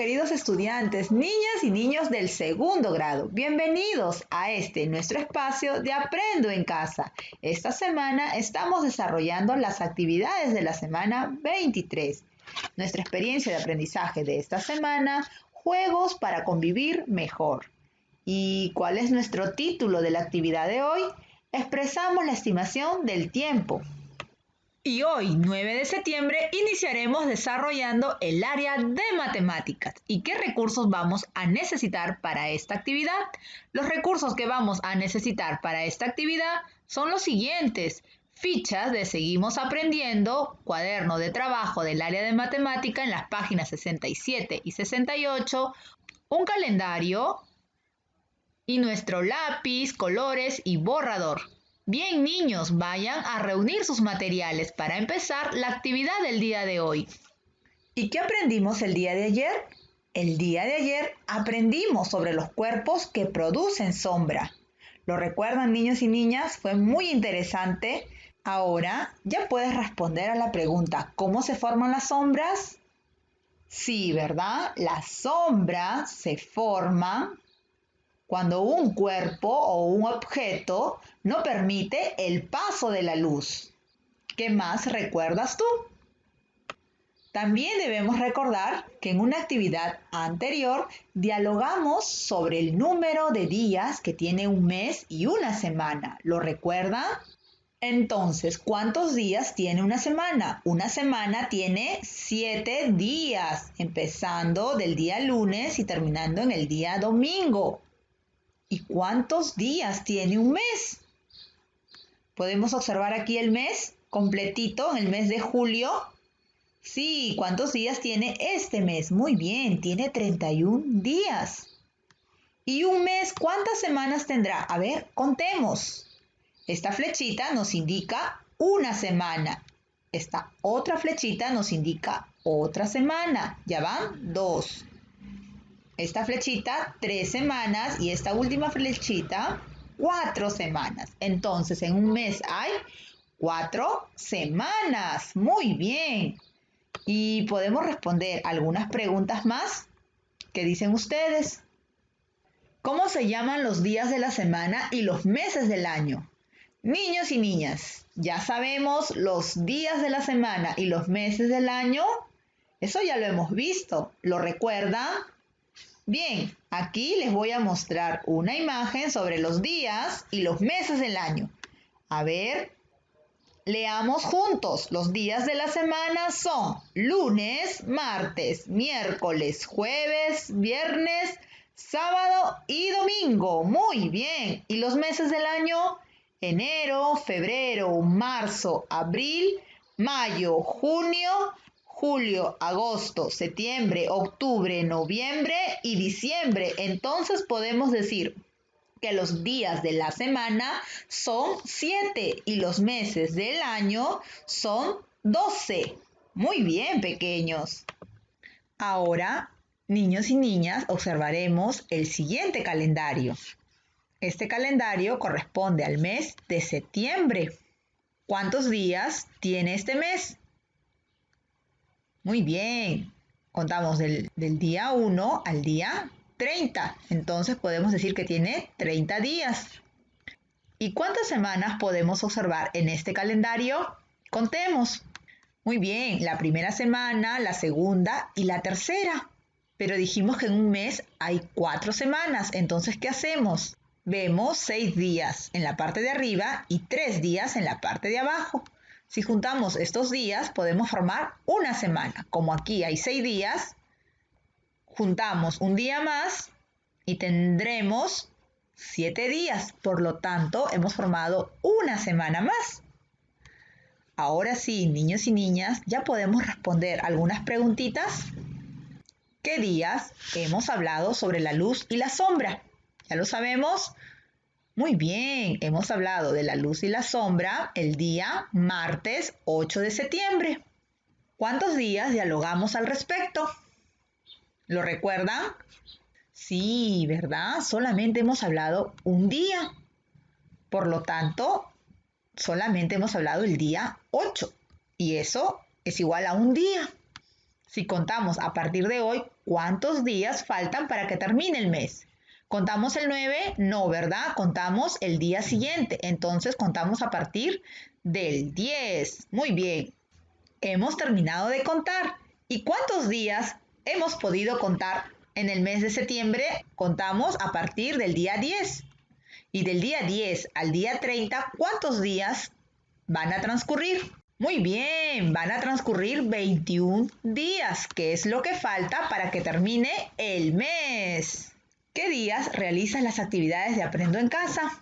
queridos estudiantes, niñas y niños del segundo grado. Bienvenidos a nuestro espacio de Aprendo en Casa. Esta semana estamos desarrollando las actividades de la semana 23. Nuestra experiencia de aprendizaje de esta semana, juegos para convivir mejor. ¿Y cuál es nuestro título de la actividad de hoy? Expresamos la estimación del tiempo. Y hoy, 9 de septiembre, iniciaremos desarrollando el área de matemáticas. ¿Y qué recursos vamos a necesitar para esta actividad? Los recursos que vamos a necesitar para esta actividad son los siguientes: fichas de Seguimos Aprendiendo, cuaderno de trabajo del área de matemática en las páginas 67 y 68, un calendario y nuestro lápiz, colores y borrador. Bien, niños, vayan a reunir sus materiales para empezar la actividad del día de hoy. ¿Y qué aprendimos el día de ayer? El día de ayer aprendimos sobre los cuerpos que producen sombra. ¿Lo recuerdan, niños y niñas? Fue muy interesante. Ahora ya puedes responder a la pregunta: ¿cómo se forman las sombras? Sí, ¿verdad? Las sombras se forman cuando un cuerpo o un objeto no permite el paso de la luz. ¿Qué más recuerdas tú? También debemos recordar que en una actividad anterior dialogamos sobre el número de días que tiene un mes y una semana. ¿Lo recuerdan? Entonces, ¿cuántos días tiene una semana? Una semana tiene 7 días, empezando del día lunes y terminando en el día domingo. ¿Y cuántos días tiene un mes? Podemos observar aquí el mes completito, en el mes de julio. Sí, ¿cuántos días tiene este mes? Muy bien, tiene 31 días. ¿Y un mes cuántas semanas tendrá? A ver, contemos. Esta flechita nos indica una semana. Esta otra flechita nos indica otra semana. Ya van 2. Esta flechita, 3 semanas, y esta última flechita, 4 semanas. Entonces, en un mes hay 4 semanas. Muy bien. Y podemos responder algunas preguntas más. ¿Qué dicen ustedes? ¿Cómo se llaman los días de la semana y los meses del año? Niños y niñas, ¿ya sabemos los días de la semana y los meses del año? Eso ya lo hemos visto. ¿Lo recuerdan? Bien, aquí les voy a mostrar una imagen sobre los días y los meses del año. A ver, leamos juntos. Los días de la semana son lunes, martes, miércoles, jueves, viernes, sábado y domingo. Muy bien. ¿Y los meses del año? Enero, febrero, marzo, abril, mayo, junio, julio, agosto, septiembre, octubre, noviembre y diciembre. Entonces podemos decir que los días de la semana son 7 y los meses del año son 12. Muy bien, pequeños. Ahora, niños y niñas, observaremos el siguiente calendario. Este calendario corresponde al mes de septiembre. ¿Cuántos días tiene este mes? Muy bien, contamos del día 1 al día 30, entonces podemos decir que tiene 30 días. ¿Y cuántas semanas podemos observar en este calendario? Contemos. Muy bien, la primera semana, la segunda y la tercera. Pero dijimos que en un mes hay 4 semanas, entonces ¿qué hacemos? Vemos 6 días en la parte de arriba y 3 días en la parte de abajo. Si juntamos estos días, podemos formar una semana. Como aquí hay 6 días, juntamos un día más y tendremos 7 días. Por lo tanto, hemos formado una semana más. Ahora sí, niños y niñas, ya podemos responder algunas preguntitas. ¿Qué días hemos hablado sobre la luz y la sombra? ¿Ya lo sabemos? Muy bien, hemos hablado de la luz y la sombra el día martes 8 de septiembre. ¿Cuántos días dialogamos al respecto? ¿Lo recuerdan? Sí, ¿verdad? Solamente hemos hablado un día. Por lo tanto, solamente hemos hablado el día 8. Y eso es igual a un día. Si contamos a partir de hoy, ¿cuántos días faltan para que termine el mes? ¿Contamos el 9? No, ¿verdad? Contamos el día siguiente. Entonces contamos a partir del 10. Muy bien. Hemos terminado de contar. ¿Y cuántos días hemos podido contar en el mes de septiembre? Contamos a partir del día 10. Y del día 10 al día 30, ¿cuántos días van a transcurrir? Muy bien, van a transcurrir 21 días, que es lo que falta para que termine el mes. ¿Qué días realizas las actividades de Aprendo en Casa?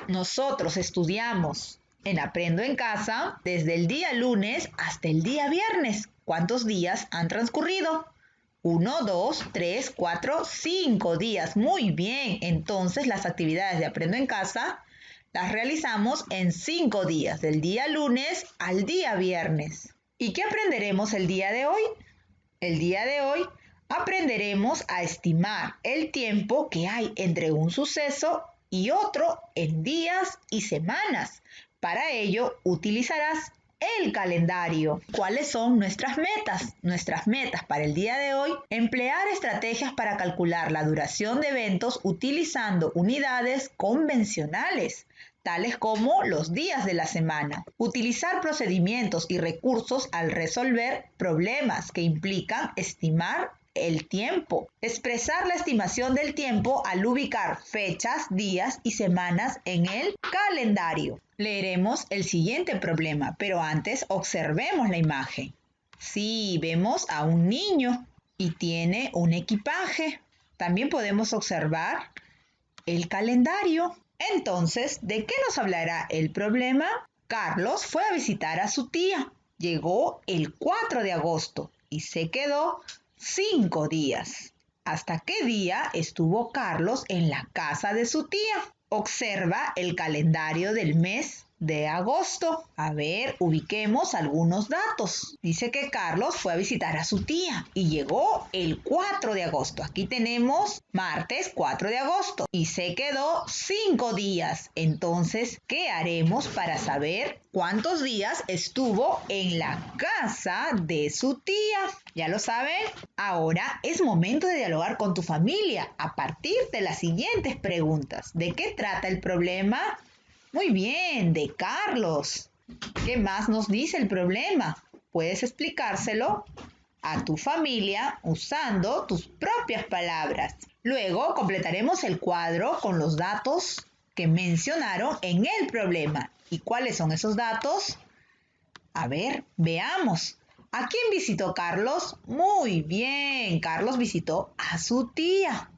Nosotros estudiamos en Aprendo en Casa desde el día lunes hasta el día viernes. ¿Cuántos días han transcurrido? 1, 2, 3, 4, 5 días. Muy bien, entonces las actividades de Aprendo en Casa las realizamos en 5 días, del día lunes al día viernes. ¿Y qué aprenderemos el día de hoy? El día de hoy aprenderemos a estimar el tiempo que hay entre un suceso y otro en días y semanas. Para ello utilizarás el calendario. ¿Cuáles son nuestras metas? Nuestras metas para el día de hoy: emplear estrategias para calcular la duración de eventos utilizando unidades convencionales, tales como los días de la semana. Utilizar procedimientos y recursos al resolver problemas que implican estimar el tiempo. Expresar la estimación del tiempo al ubicar fechas, días y semanas en el calendario. Leeremos el siguiente problema, pero antes observemos la imagen. Sí, vemos a un niño y tiene un equipaje. También podemos observar el calendario. Entonces, ¿de qué nos hablará el problema? Carlos fue a visitar a su tía. Llegó el 4 de agosto y se quedó 5 días. ¿Hasta qué día estuvo Carlos en la casa de su tía? Observa el calendario del mes de agosto. A ver, ubiquemos algunos datos. Dice que Carlos fue a visitar a su tía y llegó el 4 de agosto. Aquí tenemos martes 4 de agosto y se quedó 5 días. Entonces, ¿qué haremos para saber cuántos días estuvo en la casa de su tía? ¿Ya lo saben? Ahora es momento de dialogar con tu familia a partir de las siguientes preguntas. ¿De qué trata el problema? Muy bien, de Carlos. ¿Qué más nos dice el problema? Puedes explicárselo a tu familia usando tus propias palabras. Luego completaremos el cuadro con los datos que mencionaron en el problema. ¿Y cuáles son esos datos? A ver, veamos. ¿A quién visitó Carlos? Muy bien, Carlos visitó a su tía.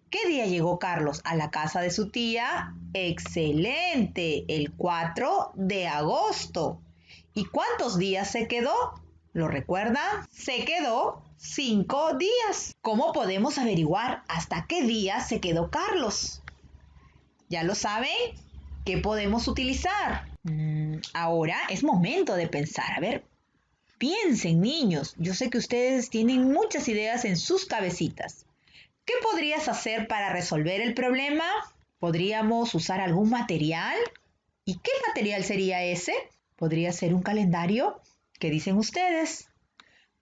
¿Qué día llegó Carlos a la casa de su tía? ¡Excelente! El 4 de agosto. ¿Y cuántos días se quedó? ¿Lo recuerdan? Se quedó 5 días. ¿Cómo podemos averiguar hasta qué día se quedó Carlos? ¿Ya lo saben? ¿Qué podemos utilizar? Ahora es momento de pensar. A ver, piensen, niños. Yo sé que ustedes tienen muchas ideas en sus cabecitas. ¿Qué podrías hacer para resolver el problema? ¿Podríamos usar algún material? ¿Y qué material sería ese? ¿Podría ser un calendario? ¿Qué dicen ustedes?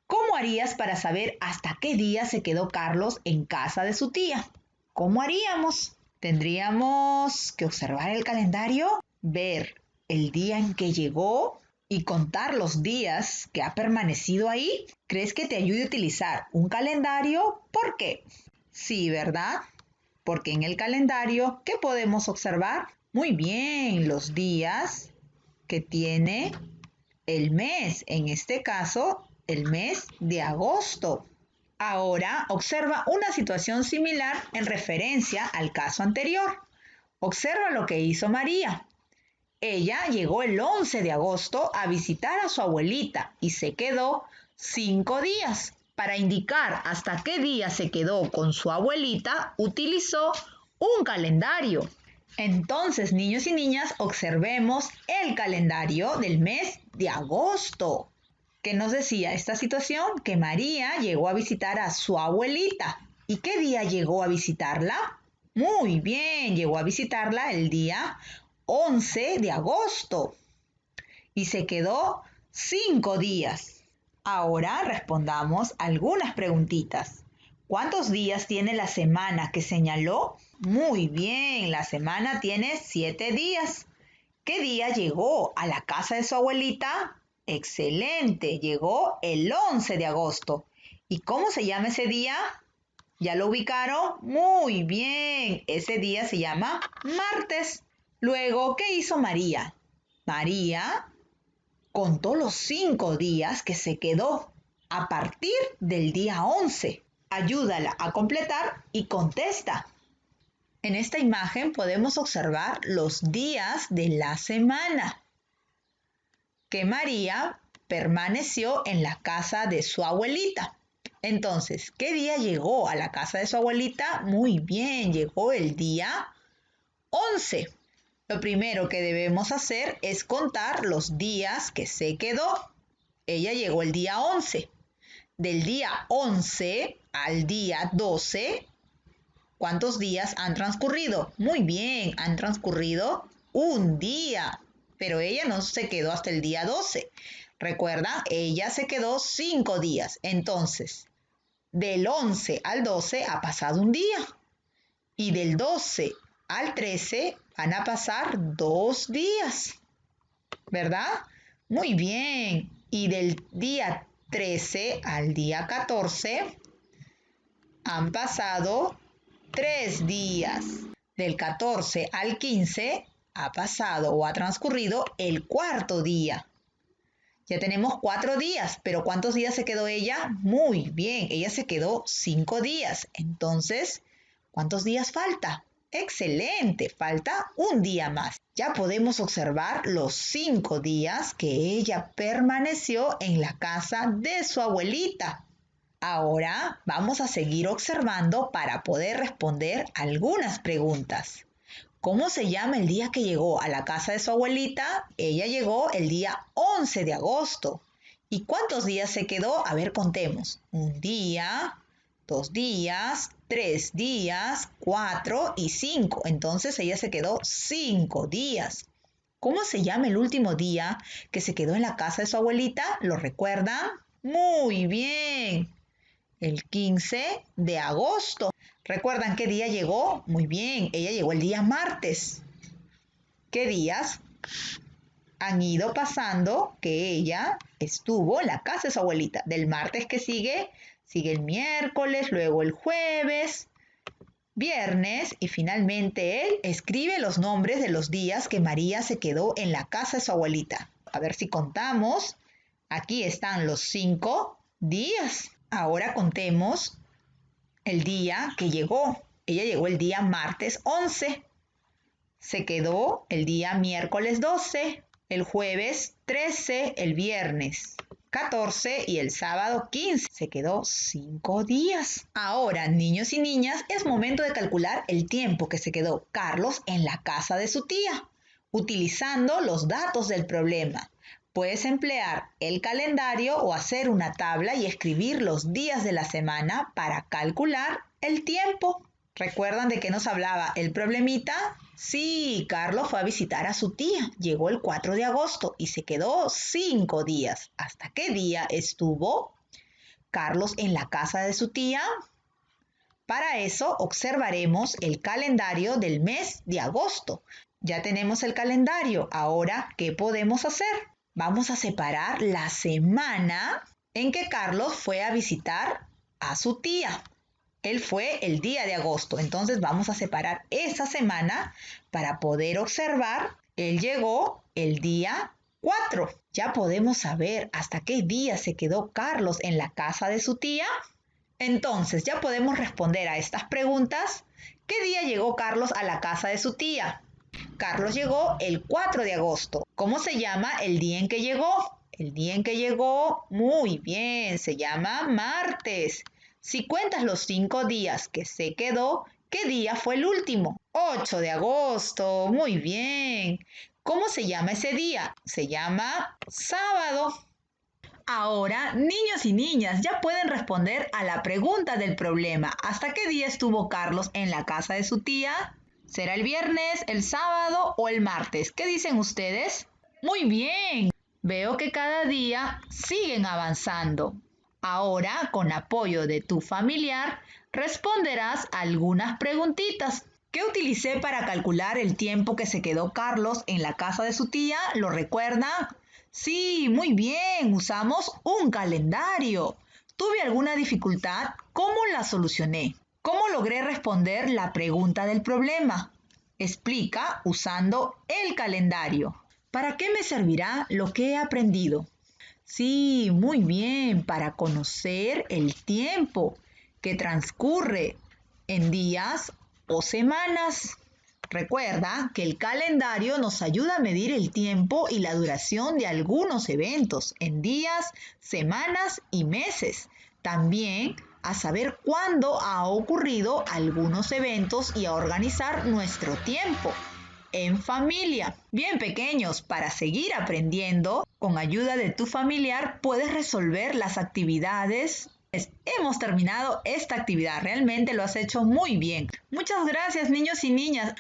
¿Cómo harías para saber hasta qué día se quedó Carlos en casa de su tía? ¿Cómo haríamos? Tendríamos que observar el calendario, ver el día en que llegó y contar los días que ha permanecido ahí. ¿Crees que te ayude a utilizar un calendario? ¿Por qué? Sí, ¿verdad? Porque en el calendario, ¿qué podemos observar? Muy bien, los días que tiene el mes, en este caso, el mes de agosto. Ahora, observa una situación similar en referencia al caso anterior. Observa lo que hizo María. Ella llegó el 11 de agosto a visitar a su abuelita y se quedó 5 días. Para indicar hasta qué día se quedó con su abuelita, utilizó un calendario. Entonces, niños y niñas, observemos el calendario del mes de agosto. ¿Qué nos decía esta situación? Que María llegó a visitar a su abuelita. ¿Y qué día llegó a visitarla? Muy bien, llegó a visitarla el día 11 de agosto y se quedó 5 días. Ahora respondamos algunas preguntitas. ¿Cuántos días tiene la semana que señaló? Muy bien, la semana tiene 7 días. ¿Qué día llegó a la casa de su abuelita? Excelente, llegó el 11 de agosto. ¿Y cómo se llama ese día? ¿Ya lo ubicaron? Muy bien, ese día se llama martes. Luego, ¿qué hizo María? María contó los 5 días que se quedó a partir del día 11. Ayúdala a completar y contesta. En esta imagen podemos observar los días de la semana que María permaneció en la casa de su abuelita. Entonces, ¿qué día llegó a la casa de su abuelita? Muy bien, llegó el día 11. Lo primero que debemos hacer es contar los días que se quedó. Ella llegó el día 11. Del día 11 al día 12, ¿cuántos días han transcurrido? Muy bien, han transcurrido un día, pero ella no se quedó hasta el día 12. Recuerda, ella se quedó 5 días. Entonces, del 11 al 12 ha pasado un día. Y del 12 al 13 van a pasar 2 días, ¿verdad? Muy bien. Y del día 13 al día 14 han pasado 3 días. Del 14 al 15 ha pasado o ha transcurrido el cuarto día. Ya tenemos 4 días, pero ¿cuántos días se quedó ella? Muy bien, ella se quedó 5 días. Entonces, ¿cuántos días falta? Excelente, falta un día más. Ya podemos observar los 5 días que ella permaneció en la casa de su abuelita. Ahora vamos a seguir observando para poder responder algunas preguntas. ¿Cómo se llama el día que llegó a la casa de su abuelita? Ella llegó el día 11 de agosto. ¿Y cuántos días se quedó? A ver, contemos. Un día, 2 días, 3 días, 4 y 5. Entonces ella se quedó 5 días. ¿Cómo se llama el último día que se quedó en la casa de su abuelita? ¿Lo recuerdan? Muy bien. El 15 de agosto. ¿Recuerdan qué día llegó? Muy bien, ella llegó el día martes. ¿Qué días han ido pasando que ella estuvo en la casa de su abuelita? Del martes que sigue, sigue el miércoles, luego el jueves, viernes y finalmente él escribe los nombres de los días que María se quedó en la casa de su abuelita. A ver si contamos. Aquí están los 5 días. Ahora contemos el día que llegó. Ella llegó el día martes 11. Se quedó el día miércoles 12, el jueves 13, el viernes 14 y el sábado 15. Se quedó 5 días. Ahora, niños y niñas, es momento de calcular el tiempo que se quedó Carlos en la casa de su tía, utilizando los datos del problema. Puedes emplear el calendario o hacer una tabla y escribir los días de la semana para calcular el tiempo. ¿Recuerdan de qué nos hablaba el problemita? Sí, Carlos fue a visitar a su tía. Llegó el 4 de agosto y se quedó 5 días. ¿Hasta qué día estuvo Carlos en la casa de su tía? Para eso observaremos el calendario del mes de agosto. Ya tenemos el calendario. Ahora, ¿qué podemos hacer? Vamos a separar la semana en que Carlos fue a visitar a su tía. Él fue el día de agosto, entonces vamos a separar esa semana para poder observar. Él llegó el día 4. Ya podemos saber hasta qué día se quedó Carlos en la casa de su tía. Entonces ya podemos responder a estas preguntas. ¿Qué día llegó Carlos a la casa de su tía? Carlos llegó el 4 de agosto. ¿Cómo se llama el día en que llegó? El día en que llegó, muy bien, se llama martes. Si cuentas los 5 días que se quedó, ¿qué día fue el último? 8 de agosto, muy bien. ¿Cómo se llama ese día? Se llama sábado. Ahora, niños y niñas, ya pueden responder a la pregunta del problema. ¿Hasta qué día estuvo Carlos en la casa de su tía? ¿Será el viernes, el sábado o el martes? ¿Qué dicen ustedes? Muy bien. Veo que cada día siguen avanzando. Ahora, con apoyo de tu familiar, responderás algunas preguntitas. ¿Qué utilicé para calcular el tiempo que se quedó Carlos en la casa de su tía? ¿Lo recuerda? Sí, muy bien, usamos un calendario. ¿Tuve alguna dificultad? ¿Cómo la solucioné? ¿Cómo logré responder la pregunta del problema? Explica usando el calendario. ¿Para qué me servirá lo que he aprendido? Sí, muy bien, para conocer el tiempo que transcurre en días o semanas. Recuerda que el calendario nos ayuda a medir el tiempo y la duración de algunos eventos en días, semanas y meses. También a saber cuándo ha ocurrido algunos eventos y a organizar nuestro tiempo en familia. Bien pequeños, para seguir aprendiendo, con ayuda de tu familiar puedes resolver las actividades. Hemos terminado esta actividad, realmente lo has hecho muy bien. Muchas gracias, niños y niñas.